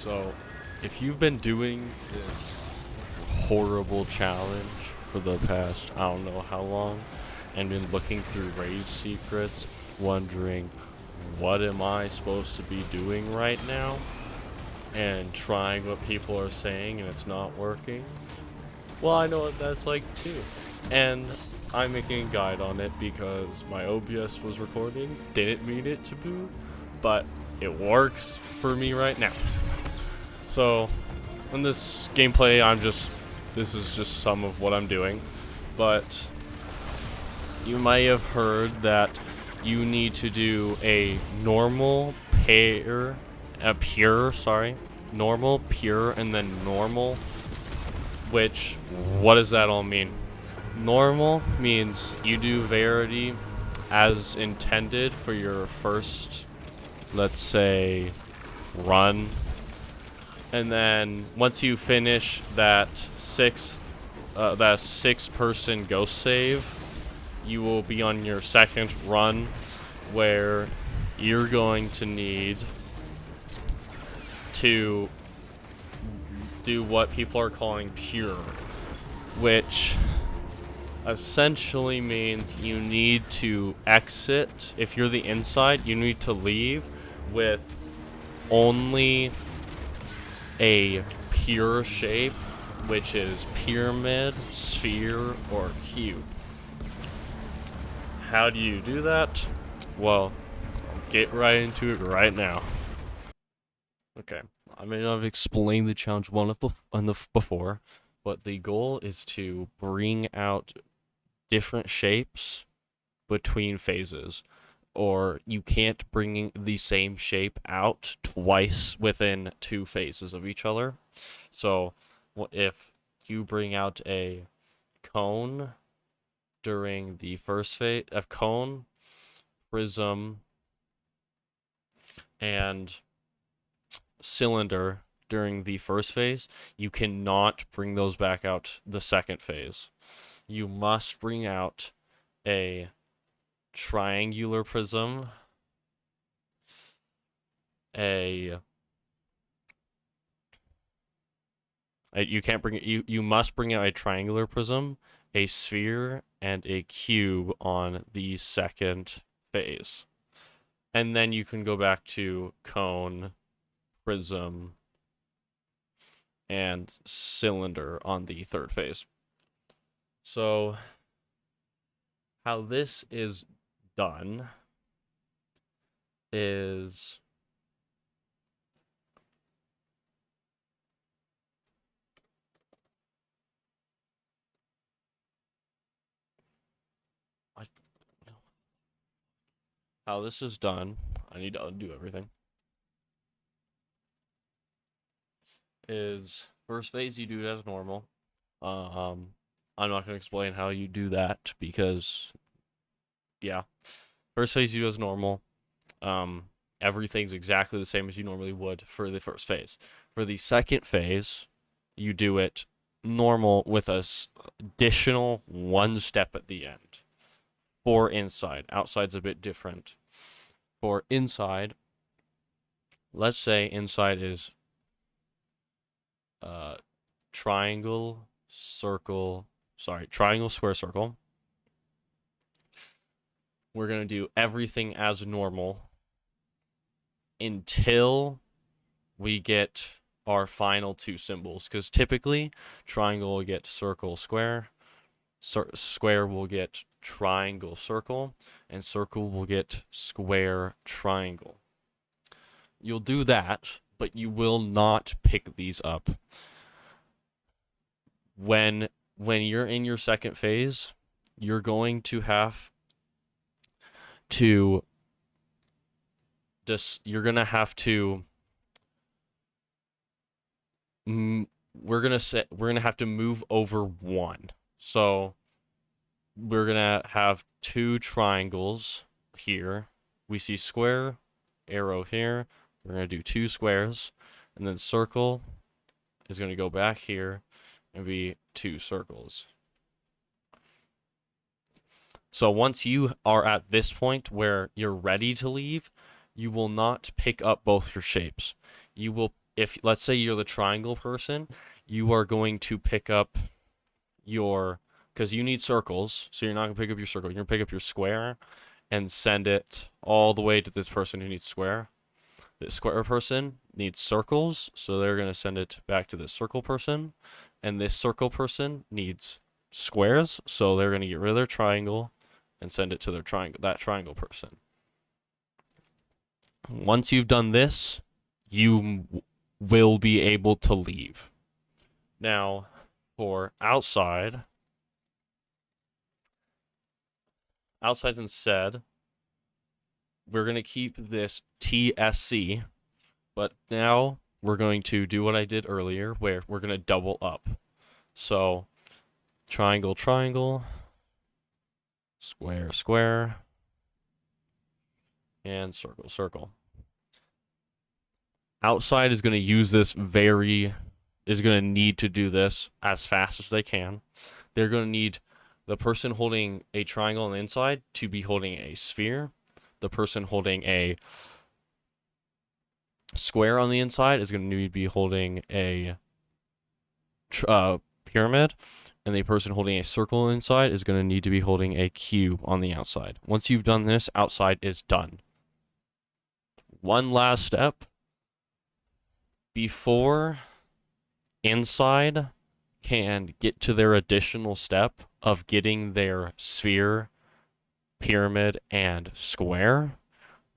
So, if you've been doing this horrible challenge for the past I don't know how long, and been looking through raid secrets, wondering what am I supposed to be doing right now, and trying what people are saying and it's not working, well, I know what that's like too. And I'm making a guide on it because my OBS was recording, didn't mean it to boo, but it works for me right now. So, in this gameplay, this is just some of what I'm doing, but you may have heard that you need to do a normal, normal, pure, and then normal, which, what does that all mean? Normal means you do Verity as intended for your first, let's say, run. And then once you finish that six-person ghost save, you will be on your second run, where you're going to need to do what people are calling pure, which essentially means you need to exit. If you're the inside, you need to leave with only a pure shape, which is pyramid, sphere, or cube. How do you do that? Well, I'll get right into it right now. Okay, I may not have explained the challenge before, but the goal is to bring out different shapes between phases, or you can't bring the same shape out twice within 2 phases of each other. So if you bring out a cone during the first phase, a cone, prism, and cylinder during the first phase, you cannot bring those back out the second phase. You must bring out a triangular prism, you must bring out a triangular prism, a sphere, and a cube on the second phase. And then you can go back to cone, prism, and cylinder on the third phase. So how this is done is I need to undo everything. Is first phase you do it as normal. I'm not gonna explain how you do that because, yeah, first phase you do as normal. Everything's exactly the same as you normally would for the first phase. For the second phase, you do it normal with a additional 1 step at the end. For inside, outside's a bit different. For inside, let's say inside is triangle, square, circle. We're going to do everything as normal until we get our final 2 symbols, because typically triangle will get circle, square, square will get triangle, circle, and circle will get square, triangle. You'll do that, but you will not pick these up. When you're in your second phase, you're going to have to we're gonna have to move over 1. So we're gonna have 2 triangles here. We see square, arrow here. We're gonna do 2 squares, and then circle is gonna go back here and be 2 circles. So once you are at this point where you're ready to leave, you will not pick up both your shapes. you will, if let's say you're the triangle person, you are going to pick up your, because you need circles, so you're not going to pick up your circle. You're going to pick up your square and send it all the way to this person who needs square. The square person needs circles, so they're going to send it back to the circle person. And this circle person needs squares, so they're going to get rid of their triangle and send it to their that triangle person. Once you've done this, you will be able to leave. Now, for outsides instead, we're going to keep this TSC, but now we're going to do what I did earlier, where we're going to double up. So, triangle, triangle, square, square, and circle, circle. Outside is going to use this is going to need to do this as fast as they can. They're going to need the person holding a triangle on the inside to be holding a sphere. The person holding a square on the inside is going to need to be holding a pyramid, and the person holding a circle inside is going to need to be holding a cube on the outside. Once you've done this, outside is done. One last step before inside can get to their additional step of getting their sphere, pyramid, and square.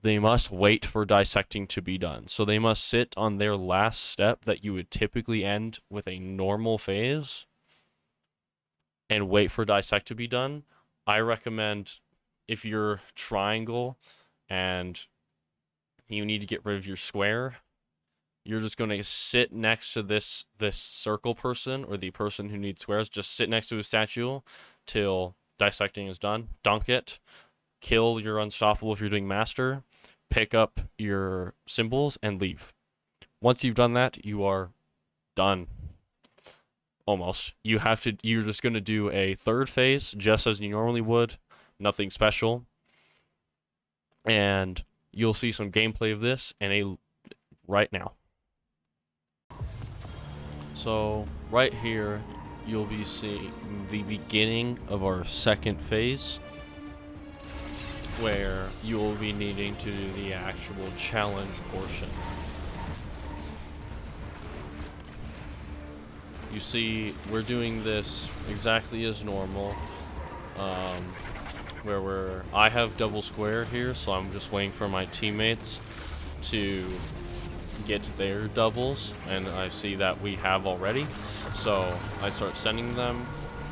They must wait for dissecting to be done. So they must sit on their last step that you would typically end with a normal phase and wait for dissect to be done. I recommend, if you're triangle and you need to get rid of your square, you're just going to sit next to this circle person, or the person who needs squares. Just sit next to a statue till dissecting is done. Dunk it. Kill your unstoppable if you're doing master. Pick up your symbols and leave. Once you've done that, you are done. Almost. You're just going to do a third phase just as you normally would. Nothing special. And you'll see some gameplay of this right now. So right here, you'll be seeing the beginning of our second phase, where you'll be needing to do the actual challenge portion. You see, we're doing this exactly as normal, where I have double square here, so I'm just waiting for my teammates to get their doubles, and I see that we have already, so I start sending them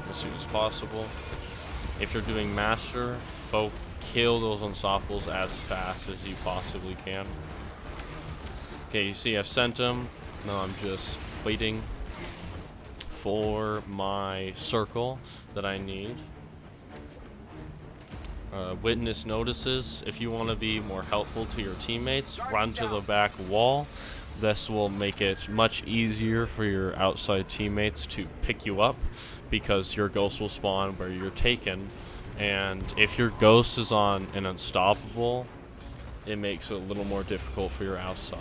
as soon as possible. If you're doing master, kill those unstoppables as fast as you possibly can. Okay, you see I've sent them. Now I'm just waiting for my circle that I need. Witness notices. If you want to be more helpful to your teammates, run to the back wall. This will make it much easier for your outside teammates to pick you up, because your ghost will spawn where you're taken. And if your ghost is on an unstoppable, it makes it a little more difficult for your outside.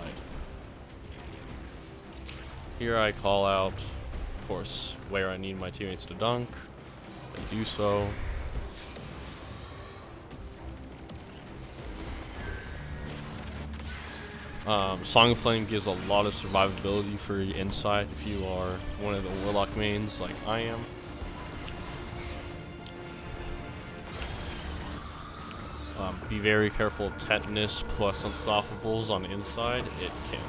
Here I call out, of course, where I need my teammates to dunk. They do so. Song of Flame gives a lot of survivability for your inside if you are one of the Warlock mains like I am. Be very careful. Tetanus plus unstoppables on the inside, it can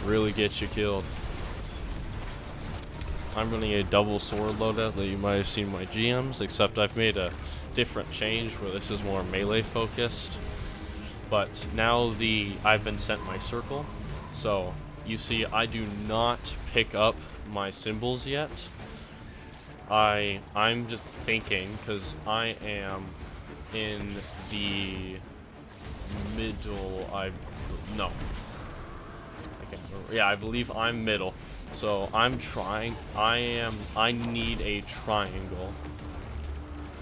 really get you killed. I'm running a double sword loadout that you might have seen in my GMs, except I've made a different change where this is more melee focused. But now I've been sent my circle, so you see I do not pick up my symbols yet. I'm just thinking, because I am in the middle. I can't remember. Yeah, I believe I'm middle. So I'm trying. I need a triangle.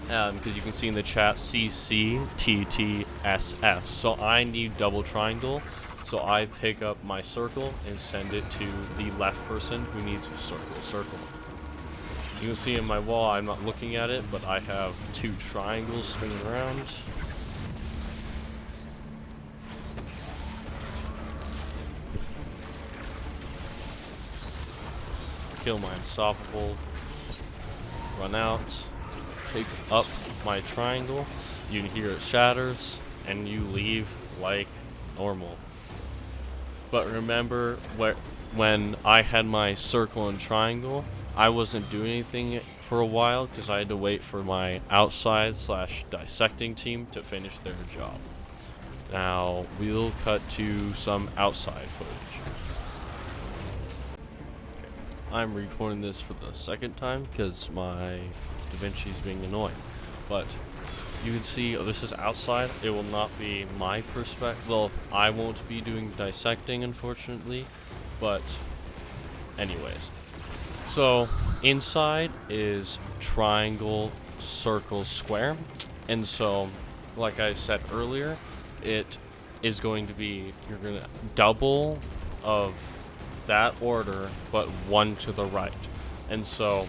Because you can see in the chat CCTTSF. So I need double triangle So I pick up my circle and send it to the left person who needs a circle. You can see in my wall, I'm not looking at it, but I have 2 triangles spinning around. Kill my unstoppable. Run out. Pick up my triangle. You can hear it shatters, and you leave like normal. But remember, when I had my circle and triangle, I wasn't doing anything for a while because I had to wait for my outside/dissecting team to finish their job. Now, we'll cut to some outside footage. Okay. I'm recording this for the second time because my DaVinci is being annoying. But you can see, this is outside. It will not be my perspective. Well, I won't be doing dissecting, unfortunately. But, anyways. So, inside is triangle, circle, square. And so, like I said earlier, it is going to be, you're going to double of that order, but 1 to the right. And so,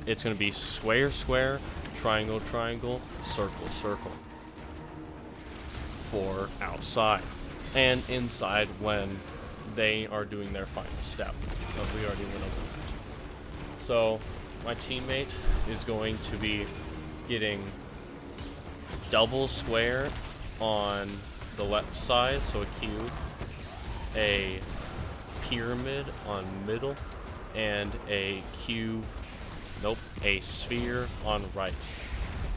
it's going to be square, square, triangle, triangle, circle, circle for outside, and inside when they are doing their final step. We already went over that. So my teammate is going to be getting double square on the left side, so a cube, a pyramid on middle, and a cube, a sphere on right.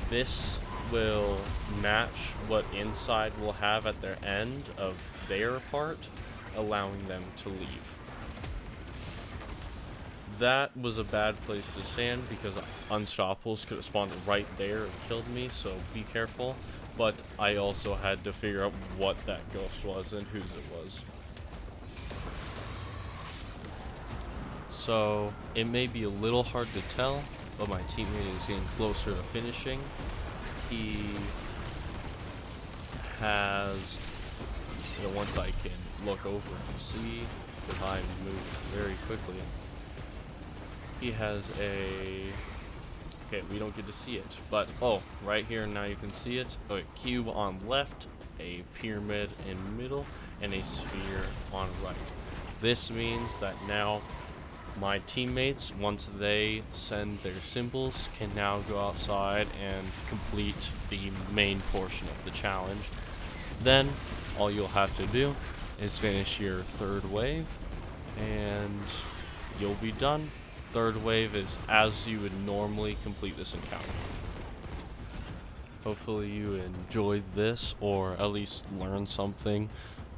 This will match what inside will have at their end of their part, allowing them to leave. That was a bad place to stand because unstoppables could have spawned right there and killed me, so be careful. But I also had to figure out what that ghost was and whose it was. So it may be a little hard to tell, but my teammate is getting closer to finishing. He has, once I can look over and see, because I move very quickly, he has okay, we don't get to see it, but, right here, now you can see it, a cube on left, a pyramid in middle, and a sphere on right. This means that now my teammates, once they send their symbols, can now go outside and complete the main portion of the challenge. Then, all you'll have to do is finish your 3rd wave, and you'll be done. 3rd wave is as you would normally complete this encounter. Hopefully you enjoyed this, or at least learned something,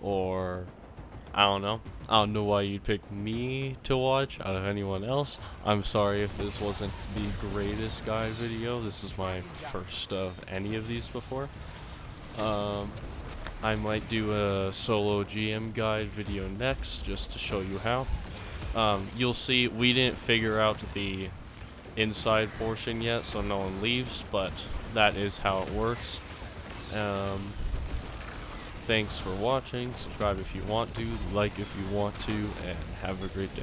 or I don't know why you'd pick me to watch out of anyone else. I'm sorry if this wasn't the greatest guide video. This is my first of any of these before. I might do a solo GM guide video next just to show you how. You'll see we didn't figure out the inside portion yet, so no one leaves, but that is how it works. Thanks for watching. Subscribe if you want to, like if you want to, and have a great day.